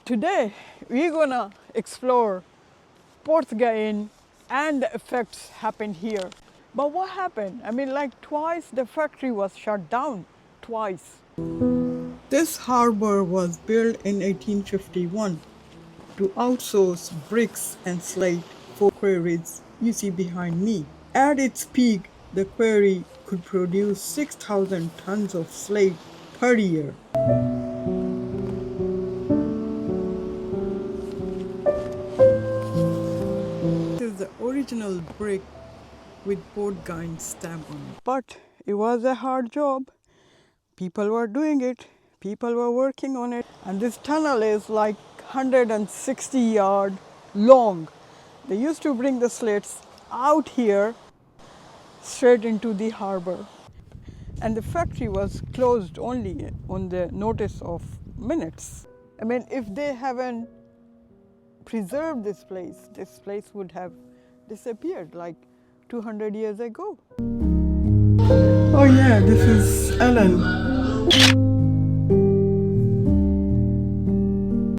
Today we're gonna explore Porthgoin and the effects happened here. But what happened? I mean, like twice the factory was shut down, twice. This harbor was built in 1851 to outsource bricks and slate for quarries you see behind me. At its peak, the quarry could produce 6,000 tons of slate per year. This is the original brick with Porthgoin stamp on it. But it was a hard job. People were doing it. People were working on it. And this tunnel is like 160 yards long. They used to bring the slates out here straight into the harbor. And the factory was closed only on the notice of minutes. I mean, if they haven't preserved this place would have disappeared like 200 years ago. Oh yeah, this is Ellen.